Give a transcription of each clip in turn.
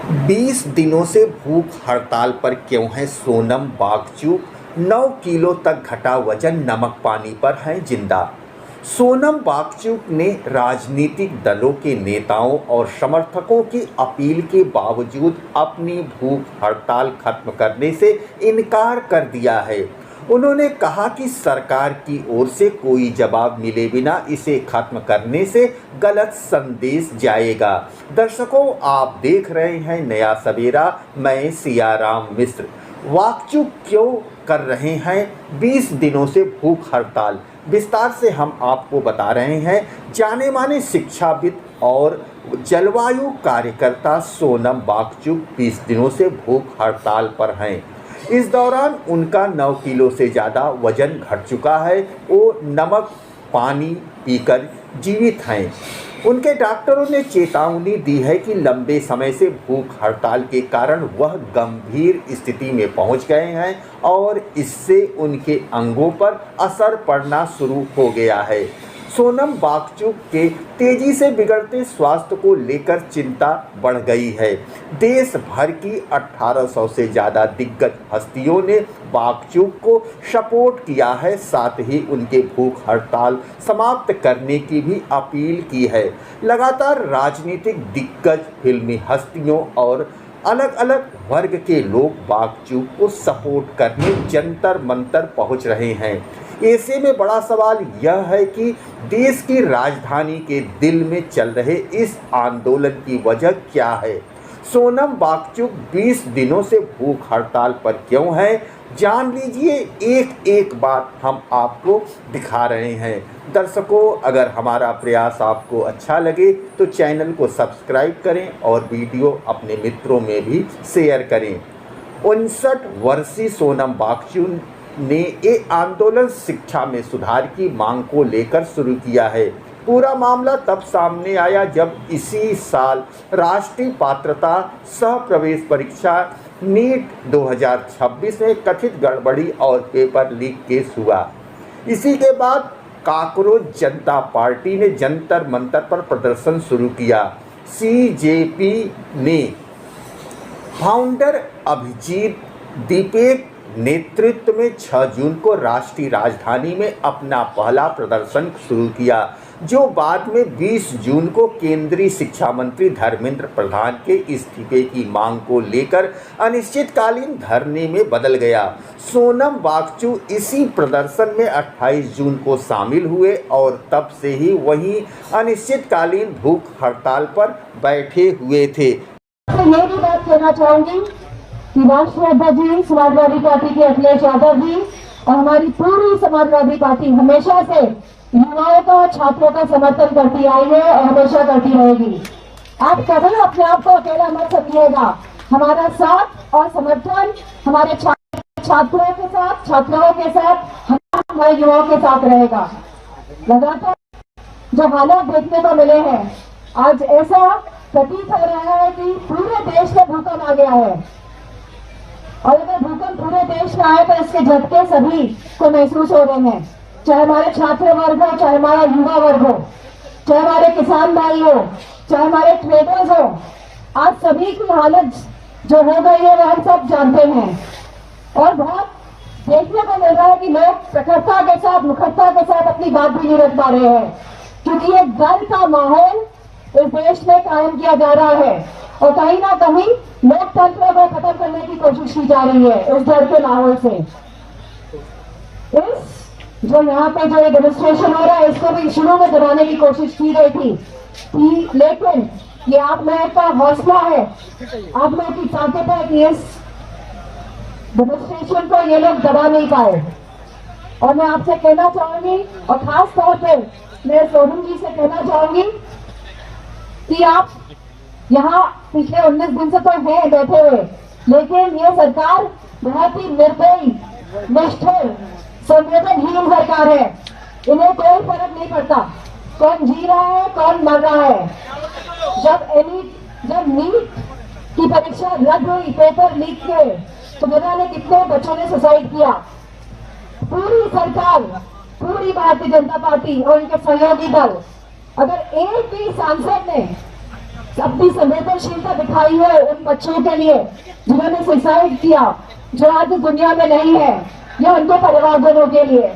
20 दिनों से भूख हड़ताल पर क्यों है सोनम बागचू। 9 किलो तक घटा वजन, नमक पानी पर है जिंदा। सोनम बागचू ने राजनीतिक दलों के नेताओं और समर्थकों की अपील के बावजूद अपनी भूख हड़ताल खत्म करने से इनकार कर दिया है। उन्होंने कहा कि सरकार की ओर से कोई जवाब मिले बिना इसे खत्म करने से गलत संदेश जाएगा। दर्शकों, आप देख रहे हैं नया सवेरा, मैं सियाराम मिश्र। बागचू क्यों कर रहे हैं 20 दिनों से भूख हड़ताल, विस्तार से हम आपको बता रहे हैं। जाने माने शिक्षाविद और जलवायु कार्यकर्ता सोनम बागचू 20 दिनों से भूख हड़ताल पर हैं। इस दौरान उनका 9 किलो से ज़्यादा वजन घट चुका है। वो नमक पानी पीकर जीवित हैं। उनके डॉक्टरों ने चेतावनी दी है कि लंबे समय से भूख हड़ताल के कारण वह गंभीर स्थिति में पहुंच गए हैं और इससे उनके अंगों पर असर पड़ना शुरू हो गया है। सोनम बागचू के तेजी से बिगड़ते स्वास्थ्य को लेकर चिंता बढ़ गई है। देश भर की 1800 से ज़्यादा दिग्गज हस्तियों ने बागचू को सपोर्ट किया है, साथ ही उनके भूख हड़ताल समाप्त करने की भी अपील की है। लगातार राजनीतिक दिग्गज, फिल्मी हस्तियों और अलग अलग वर्ग के लोग बागचू को सपोर्ट करने जंतर मंतर पहुंच रहे हैं। ऐसे में बड़ा सवाल यह है कि देश की राजधानी के दिल में चल रहे इस आंदोलन की वजह क्या है। सोनम बागचू 20 दिनों से भूख हड़ताल पर क्यों है, जान लीजिए। एक एक बात हम आपको दिखा रहे हैं। दर्शकों, अगर हमारा प्रयास आपको अच्छा लगे तो चैनल को सब्सक्राइब करें और वीडियो अपने मित्रों में भी शेयर करें। 59 वर्षीय सोनम बागचू ने ये आंदोलन शिक्षा में सुधार की मांग को लेकर शुरू किया है। पूरा मामला तब सामने आया जब इसी साल राष्ट्रीय पात्रता सह प्रवेश परीक्षा नीट 2026 में कथित गड़बड़ी और पेपर लीक केस हुआ। इसी के बाद कॉकरोच जनता पार्टी ने जंतर मंतर पर प्रदर्शन शुरू किया। सीजेपी ने फाउंडर अभिजीत दीपेक नेतृत्व में 6 जून को राष्ट्रीय राजधानी में अपना पहला प्रदर्शन शुरू किया, जो बाद में 20 जून को केंद्रीय शिक्षा मंत्री धर्मेंद्र प्रधान के इस्तीफे की मांग को लेकर अनिश्चितकालीन धरने में बदल गया। सोनम बागचू इसी प्रदर्शन में 28 जून को शामिल हुए और तब से ही वहीं अनिश्चितकालीन भूख हड़ताल पर बैठे हुए थे। तो ये भी बात कहना चाहूंगी कि राष्ट्रीय अध्यक्ष जी, समाजवादी पार्टी के अखिलेश यादव जी और हमारी पूरी समाजवादी पार्टी हमेशा से युवाओं का, छात्रों का समर्थन करती आई है और हमेशा करती रहेगी। आप कभी अपने आप को अकेला मत समझिएगा। हमारा साथ और समर्थन हमारे छात्रों के साथ, छात्राओं के साथ, हमारे युवाओं के साथ रहेगा। लगातार जो हालात देखने को मिले हैं, आज ऐसा प्रतीत हो रहा है कि पूरे देश में भूकंप आ गया है और अगर भूकंप पूरे देश में आए तो इसके झटके सभी को महसूस हो रहे हैं। चाहे हमारे छात्र वर्ग हो, चाहे हमारा युवा वर्ग हो, चाहे हमारे किसान भाई हो, चाहे हमारे ट्रेडर्स हो, आज सभी की हालत जो हो गई है वो हम सब जानते हैं। और बहुत देखने को मिल रहा है कि लोग प्रखरता के साथ, मुखरता के साथ अपनी बात भी नहीं रख पा रहे हैं, क्योंकि ये डर का माहौल इस देश में कायम किया जा रहा है और कहीं ना कहीं लोकतंत्र को खत्म करने की कोशिश की जा रही है इस डर के माहौल से। इस जो यहाँ पे जो डेमोन्स्ट्रेशन हो रहा है, इसको भी शुरू में दबाने की कोशिश की गई थी, लेकिन ये आप लोगों का हौसला है, आप लोगों की ताकत है कि इस डेमोन्स्ट्रेशन को ये लोग दबा नहीं पाए। और मैं आपसे कहना चाहूंगी और खास तौर पर मैं सोनम जी से कहना चाहूंगी कि आप यहाँ पिछले 19 दिन से तो हैं बैठे हुए, लेकिन ये सरकार बहुत ही निर्दयी, निष्ठुर, संवेदनहीन सरकार है। इन्हें कोई फर्क नहीं पड़ता कौन जी रहा है, कौन मर रहा है। जब नीट की परीक्षा रद्द हुई, पेपर लीक हुए, तो पता नहीं कितने बच्चों ने सुसाइड किया। पूरी सरकार, पूरी भारतीय जनता पार्टी और उनके सहयोगी दल, अगर एक भी सांसद ने अपनी संवेदनशीलता दिखाई है उन बच्चों के लिए जिन्होंने सुसाइड किया, जो आज दुनिया में नहीं है, या उनके परिवारजनों के लिए।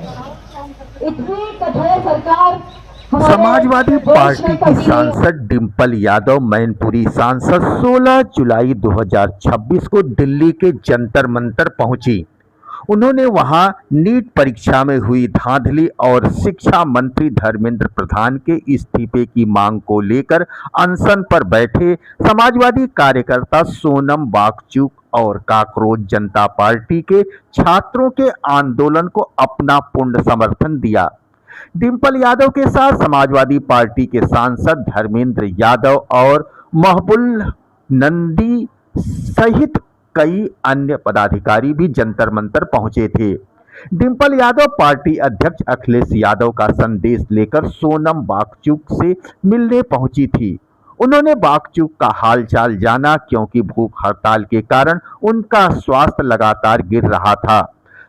इतनी कठोर सरकार समाजवादी पार्टी की सांसद डिंपल यादव मैनपुरी सांसद 16 जुलाई 2026 को दिल्ली के जंतर मंतर पहुंची। उन्होंने वहां नीट परीक्षा में हुई धांधली और शिक्षा मंत्री धर्मेंद्र प्रधान के इस्तीफे की मांग को लेकर अनशन पर बैठे समाजवादी कार्यकर्ता सोनम वांगचुक और काकरोच जनता पार्टी के छात्रों के आंदोलन को अपना पूर्ण समर्थन दिया। डिंपल यादव के साथ समाजवादी पार्टी के सांसद धर्मेंद्र यादव और महबूल नंदी सहित कई अन्य पदाधिकारी भी जंतर मंतर पहुंचे थे। डिंपल यादव पार्टी अध्यक्ष अखिलेश यादव का संदेश लेकर सोनम वांगचुक से मिलने पहुंची थी। उन्होंने वांगचुक का हालचाल जाना क्योंकि भूख हड़ताल के कारण उनका स्वास्थ्य लगातार गिर रहा था।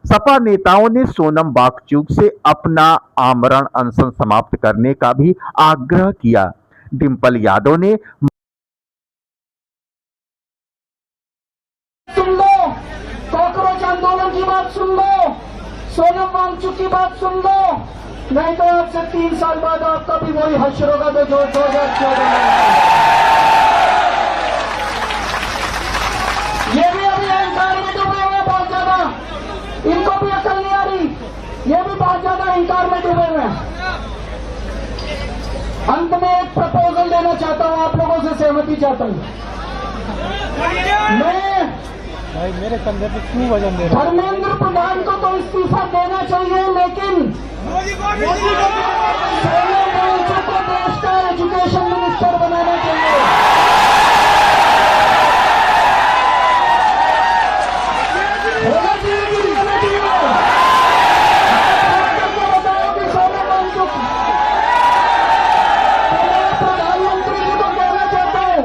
सपा नेताओं ने सोनम वांगचुक से अपना आमरण अनशन समाप्त करने का भी आग्रह किया। डिंपल यादव ने सुन लो, काकरोच आंदोलन की बात सुन लो, सोनम वांगचुक की बात सुन लो, नहीं तो आपसे 3 साल बाद आपका भी वही हश्र होगा जो 2014 ये भी अभी अहंकार में डूबे हुए बहुत ज्यादा, इनको भी अकल नहीं आ रही, ये भी बहुत ज्यादा अहंकार में डूबे हुए हैं। अंत में एक प्रपोजल देना चाहता हूं, आप लोगों से सहमति चाहता हूं। मैं भाई मेरे कंधे पे क्यों वजन दे रहा है? धर्मेंद्र प्रधान को तो इस्तीफा देना चाहिए, लेकिन सोनम वांगचुक को देश का एजुकेशन मिनिस्टर बनाना चाहिए। होना चाहिए कि नहीं होना चाहिए? आपको बताओ कि सोनम वांगचुक, मैं प्रधानमंत्री जी को कहना चाहता हूँ,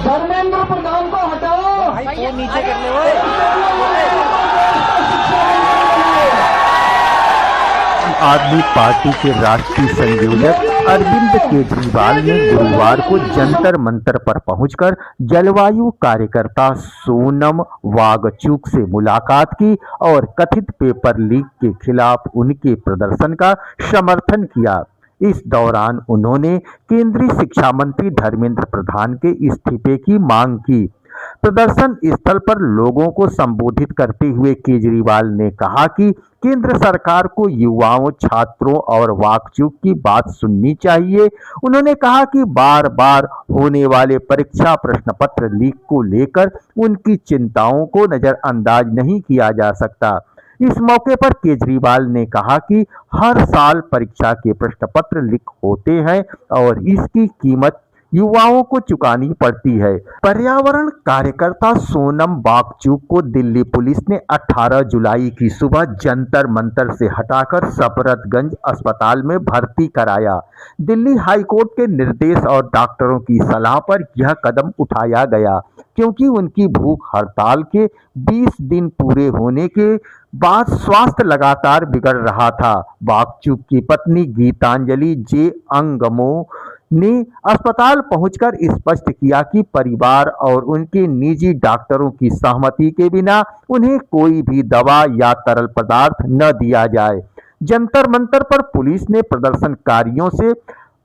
धर्मेंद्र प्रधान को हटाओ। वो नीचे कर ले वो। आदमी पार्टी के राष्ट्रीय संयोजक अरविंद केजरीवाल ने गुरुवार को जंतर मंतर पर पहुंचकर जलवायु कार्यकर्ता सोनम वांगचुक से मुलाकात की और कथित पेपर लीक के खिलाफ उनके प्रदर्शन का समर्थन किया। इस दौरान उन्होंने केंद्रीय शिक्षा मंत्री धर्मेंद्र प्रधान के इस्तीफे की मांग की। प्रदर्शन स्थल पर लोगों को संबोधित करते हुए केजरीवाल ने कहा कि केंद्र सरकार को युवाओं, छात्रों और वांगचुक की बात सुननी चाहिए। उन्होंने कहा कि बार बार होने वाले परीक्षा प्रश्न पत्र लीक को लेकर उनकी चिंताओं को नजरअंदाज नहीं किया जा सकता। इस मौके पर केजरीवाल ने कहा कि हर साल परीक्षा के प्रश्न पत्र लीक होते हैं और इसकी कीमत युवाओं को चुकानी पड़ती है। पर्यावरण कार्यकर्ता सोनम वांगचुक को दिल्ली पुलिस ने 18 जुलाई की सुबह जंतर मंतर से हटाकर सफदरजंग अस्पताल में भर्ती कराया। दिल्ली हाई कोर्ट के निर्देश और डॉक्टरों की सलाह पर यह कदम उठाया गया क्योंकि उनकी भूख हड़ताल के 20 दिन पूरे होने के बाद स्वास्थ्य लगातार बिगड़ रहा था। वांगचुक की पत्नी गीतांजलि जे अंगमो ने अस्पताल पहुंचकर स्पष्ट किया कि परिवार और उनके निजी डॉक्टरों की सहमति के बिना उन्हें कोई भी दवा या तरल पदार्थ न दिया जाए। जंतर मंतर पर पुलिस ने प्रदर्शनकारियों से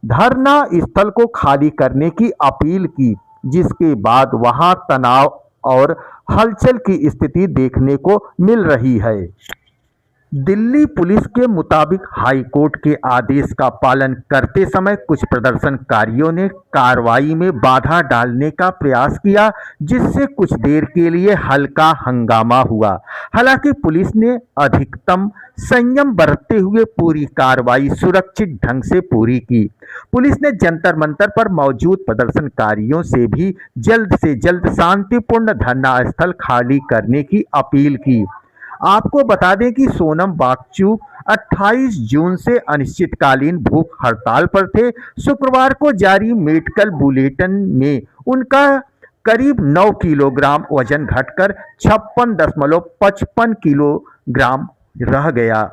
धरना स्थल को खाली करने की अपील की, जिसके बाद वहां तनाव और हलचल की स्थिति देखने को मिल रही है। दिल्ली पुलिस के मुताबिक हाई कोर्ट के आदेश का पालन करते समय कुछ प्रदर्शनकारियों ने कार्रवाई में बाधा डालने का प्रयास किया, जिससे कुछ देर के लिए हल्का हंगामा हुआ। हालांकि पुलिस ने अधिकतम संयम बरतते हुए पूरी कार्रवाई सुरक्षित ढंग से पूरी की। पुलिस ने जंतर मंतर पर मौजूद प्रदर्शनकारियों से भी जल्द से जल्द शांतिपूर्ण धरना स्थल खाली करने की अपील की। आपको बता दें कि सोनम वांगचुक 28 जून से अनिश्चितकालीन भूख हड़ताल पर थे। शुक्रवार को जारी मेडिकल बुलेटिन में उनका करीब 9 किलोग्राम वजन घटकर 56.55 किलोग्राम रह गया।